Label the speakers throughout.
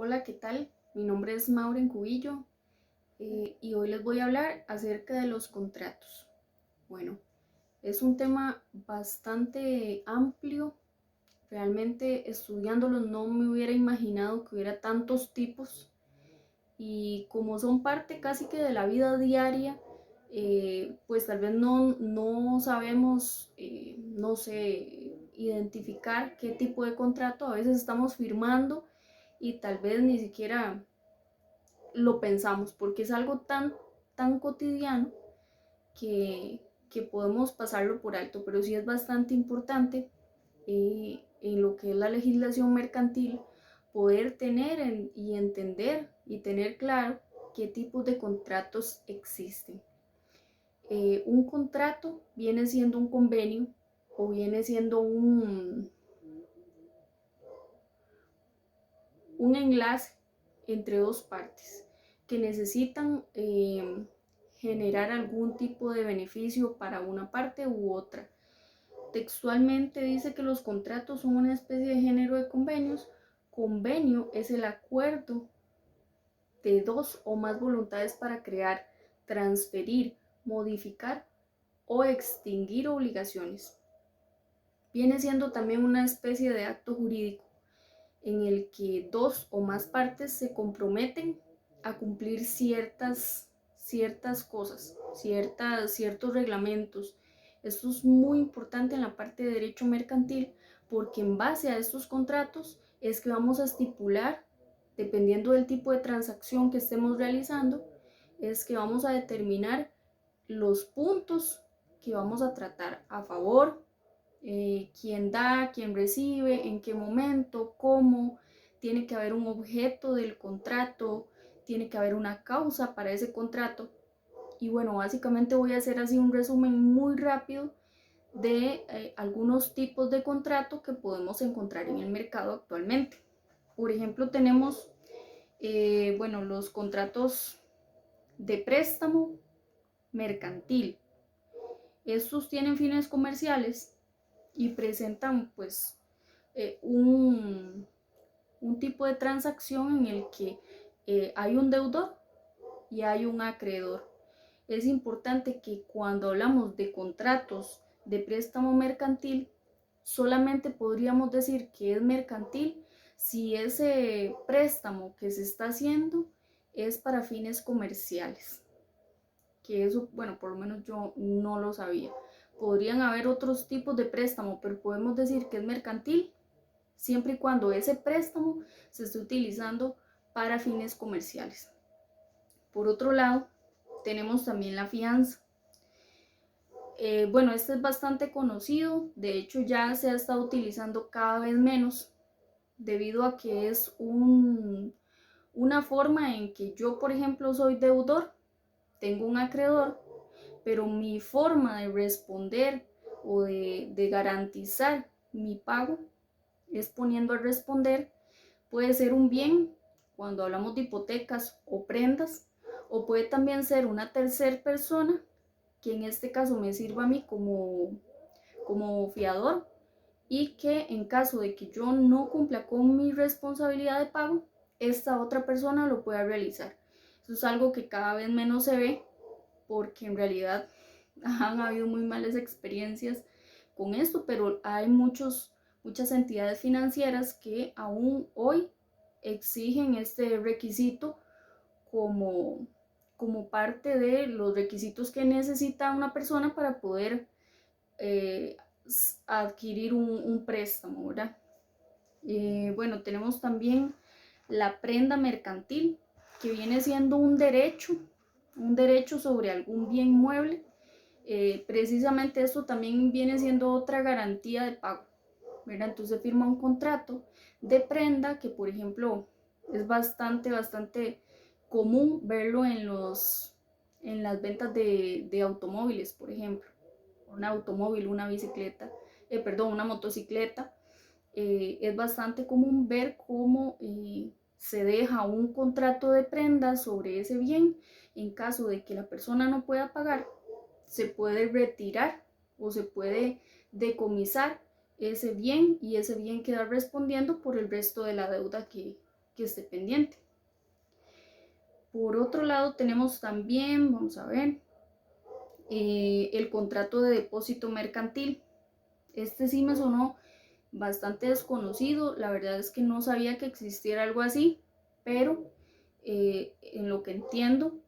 Speaker 1: Hola, ¿qué tal? Mi nombre es Maureen Cubillo y hoy les voy a hablar acerca de los contratos. Bueno, es un tema bastante amplio. Realmente estudiándolos no me hubiera imaginado que hubiera tantos tipos y como son parte casi que de la vida diaria, pues tal vez no sabemos, no sé, identificar qué tipo de contrato a veces estamos firmando y tal vez ni siquiera lo pensamos porque es algo tan cotidiano que podemos pasarlo por alto, pero sí es bastante importante en lo que es la legislación mercantil poder tener y entender y tener claro qué tipos de contratos existen. Un contrato viene siendo un convenio o viene siendo un enlace entre dos partes que necesitan generar algún tipo de beneficio para una parte u otra. Textualmente dice que los contratos son una especie de género de convenios. Convenio es el acuerdo de dos o más voluntades para crear, transferir, modificar o extinguir obligaciones. Viene siendo también una especie de acto jurídico en el que dos o más partes se comprometen a cumplir ciertas cosas, ciertos reglamentos. Esto es muy importante en la parte de derecho mercantil porque en base a estos contratos es que vamos a estipular, dependiendo del tipo de transacción que estemos realizando, es que vamos a determinar los puntos que vamos a tratar a favor, quién da, quién recibe, en qué momento, cómo. Tiene que haber un objeto del contrato, tiene que haber una causa para ese contrato. Y bueno, básicamente voy a hacer así un resumen muy rápido de algunos tipos de contrato que podemos encontrar en el mercado actualmente. Por ejemplo, tenemos bueno, los contratos de préstamo mercantil. Estos tienen fines comerciales y presentan pues un tipo de transacción en el que hay un deudor y hay un acreedor. Es importante que cuando hablamos de contratos de préstamo mercantil, solamente podríamos decir que es mercantil si ese préstamo que se está haciendo es para fines comerciales. Que eso, bueno, por lo menos yo no lo sabía. Podrían haber otros tipos de préstamo, pero podemos decir que es mercantil siempre y cuando ese préstamo se esté utilizando para fines comerciales. Por otro lado, tenemos también la fianza. Bueno, este es bastante conocido, de hecho ya se ha estado utilizando cada vez menos debido a que es una forma en que yo, por ejemplo, soy deudor, tengo un acreedor, pero mi forma de responder o de garantizar mi pago es poniendo a responder. Puede ser un bien cuando hablamos de hipotecas o prendas, o puede también ser una tercera persona que en este caso me sirva a mí como fiador y que en caso de que yo no cumpla con mi responsabilidad de pago, esta otra persona lo pueda realizar. Eso es algo que cada vez menos se ve porque en realidad han habido muy malas experiencias con esto, pero hay muchas entidades financieras que aún hoy exigen este requisito como, como parte de los requisitos que necesita una persona para poder eh, adquirir un préstamo, ¿verdad? Bueno, tenemos también la prenda mercantil, que viene siendo un derecho sobre algún bien mueble. Precisamente esto también viene siendo otra garantía de pago, ¿verdad? Entonces firma un contrato de prenda que, por ejemplo, es bastante común verlo en las ventas de automóviles, por ejemplo. Un automóvil, una bicicleta, perdón, una motocicleta. Es bastante común ver cómo se deja un contrato de prenda sobre ese bien. En caso de que la persona no pueda pagar, se puede retirar o se puede decomisar ese bien y ese bien queda respondiendo por el resto de la deuda que que esté pendiente. Por otro lado tenemos también, vamos a ver, el contrato de depósito mercantil. Este sí me sonó bastante desconocido, la verdad es que no sabía que existiera algo así, pero en lo que entiendo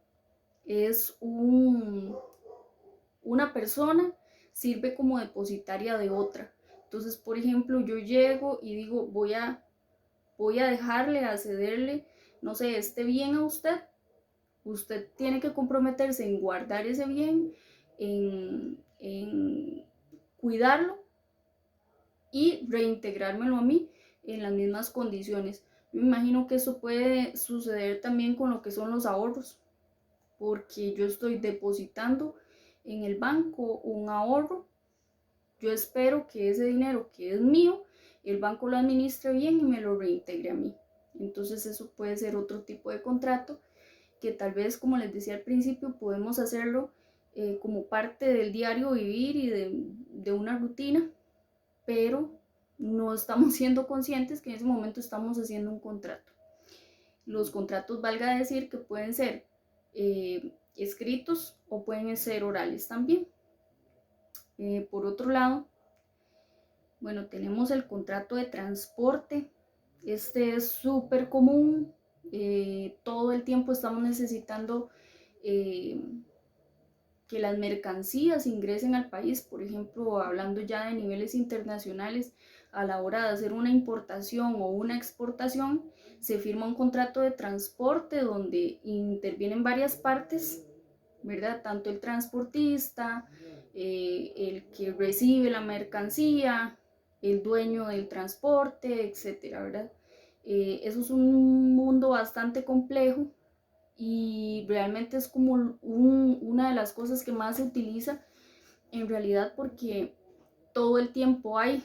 Speaker 1: es una persona sirve como depositaria de otra. Entonces, por ejemplo, yo llego y digo, voy a dejarle, a cederle, no sé, este bien a usted. Usted tiene que comprometerse en guardar ese bien, en cuidarlo y reintegrármelo a mí en las mismas condiciones. Yo me imagino que eso puede suceder también con lo que son los ahorros, porque yo estoy depositando en el banco un ahorro. Yo espero que ese dinero que es mío, el banco lo administre bien y me lo reintegre a mí. Entonces eso puede ser otro tipo de contrato que tal vez, como les decía al principio, podemos hacerlo como parte del diario vivir y de una rutina, pero no estamos siendo conscientes que en ese momento estamos haciendo un contrato. Los contratos, valga decir, que pueden ser escritos o pueden ser orales también. Por otro lado, bueno, tenemos el contrato de transporte. Este es súper común. Todo el tiempo estamos necesitando eh, que las mercancías ingresen al país, por ejemplo, hablando ya de niveles internacionales, a la hora de hacer una importación o una exportación, se firma un contrato de transporte donde intervienen varias partes, ¿verdad? Tanto el transportista, el que recibe la mercancía, el dueño del transporte, etcétera, ¿verdad? Eso es un mundo bastante complejo y realmente es como una de las cosas que más se utiliza en realidad, porque todo el tiempo hay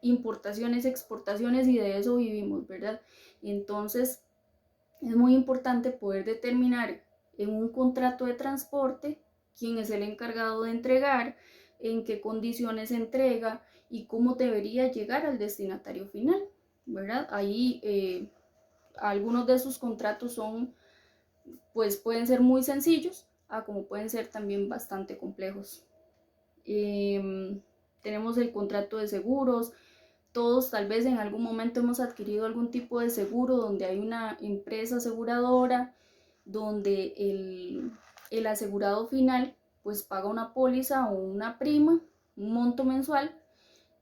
Speaker 1: importaciones, exportaciones y de eso vivimos, ¿verdad? Entonces es muy importante poder determinar en un contrato de transporte quién es el encargado de entregar, en qué condiciones se entrega y cómo debería llegar al destinatario final, ¿verdad? Ahí algunos de esos contratos son, pues pueden ser muy sencillos, como pueden ser también bastante complejos. Tenemos el contrato de seguros. Todos tal vez en algún momento hemos adquirido algún tipo de seguro donde hay una empresa aseguradora, donde el asegurado final pues paga una póliza o una prima, un monto mensual,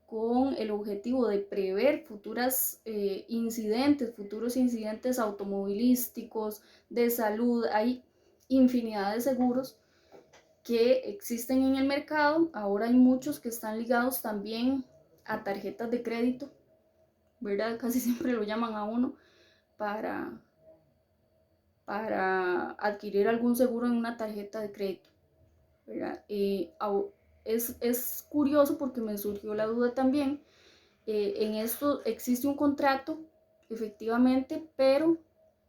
Speaker 1: con el objetivo de prever futuros incidentes automovilísticos, de salud. Hay infinidad de seguros que existen en el mercado. Ahora hay muchos que están ligados también a tarjetas de crédito, ¿verdad? Casi siempre lo llaman a uno para, para adquirir algún seguro en una tarjeta de crédito, ¿verdad? Es curioso porque me surgió la duda también. En esto existe un contrato, efectivamente, pero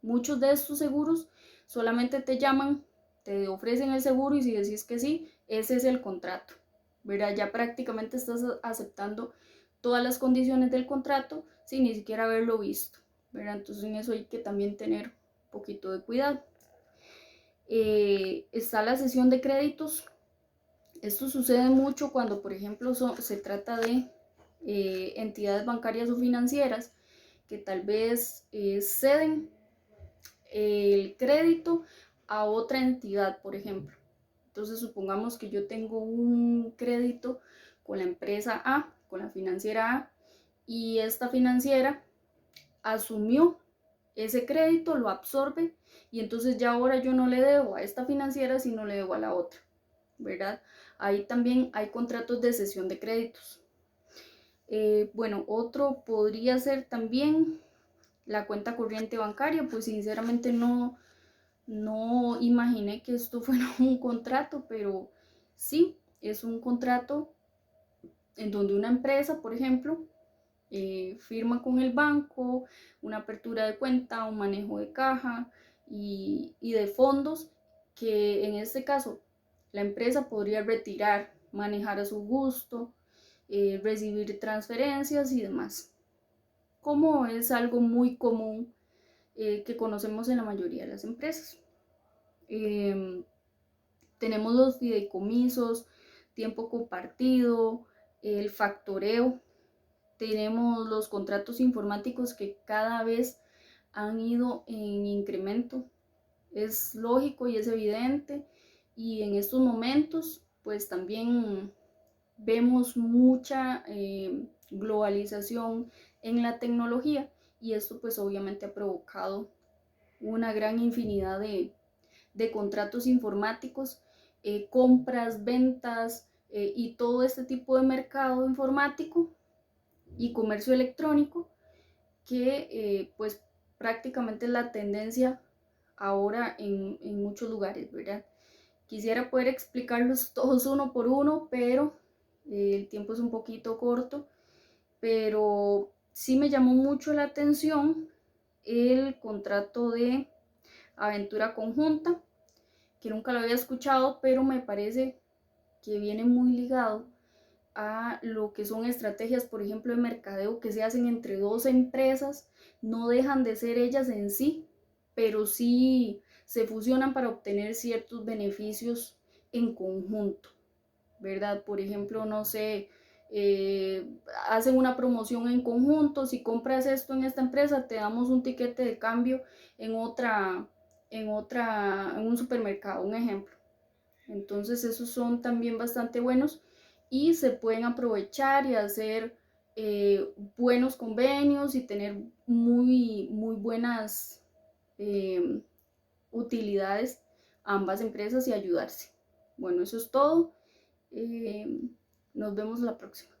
Speaker 1: muchos de estos seguros solamente te llaman, te ofrecen el seguro y si decís que sí, ese es el contrato, ¿verdad? Ya prácticamente estás aceptando todas las condiciones del contrato sin ni siquiera haberlo visto, ¿verdad? Entonces en eso hay que también tener un poquito de cuidado. Está la cesión de créditos. Esto sucede mucho cuando, por ejemplo, se trata de entidades bancarias o financieras que tal vez ceden el crédito a otra entidad, por ejemplo. Entonces, supongamos que yo tengo un crédito con la empresa A, con la financiera A, y esta financiera asumió ese crédito, lo absorbe, y entonces ya ahora yo no le debo a esta financiera, sino le debo a la otra, ¿verdad? Ahí también hay contratos de cesión de créditos. Bueno, otro podría ser también la cuenta corriente bancaria. Pues sinceramente no imaginé que esto fuera un contrato, pero sí, es un contrato en donde una empresa, por ejemplo, firma con el banco una apertura de cuenta, un manejo de caja y de fondos que en este caso la empresa podría retirar, manejar a su gusto, recibir transferencias y demás. Como es algo muy común que conocemos en la mayoría de las empresas. Tenemos los fideicomisos, tiempo compartido, el factoreo, tenemos los contratos informáticos que cada vez han ido en incremento. Es lógico y es evidente, y en estos momentos pues también vemos mucha globalización en la tecnología, y esto pues obviamente ha provocado una gran infinidad de contratos informáticos, compras, ventas y todo este tipo de mercado informático y comercio electrónico que pues prácticamente es la tendencia ahora en muchos lugares, ¿verdad? Quisiera poder explicarlos todos uno por uno, pero el tiempo es un poquito corto, pero sí me llamó mucho la atención el contrato de aventura conjunta, que nunca lo había escuchado, pero me parece que viene muy ligado a lo que son estrategias, por ejemplo, de mercadeo que se hacen entre dos empresas. No dejan de ser ellas en sí, pero sí se fusionan para obtener ciertos beneficios en conjunto, ¿verdad? Por ejemplo, no sé, eh, hacen una promoción en conjunto: si compras esto en esta empresa, te damos un tiquete de cambio en en un supermercado, un ejemplo. Entonces esos son también bastante buenos y se pueden aprovechar y hacer buenos convenios y tener muy buenas eh, utilidades a ambas empresas y ayudarse. Bueno, eso es todo. Eh, Nos vemos la próxima.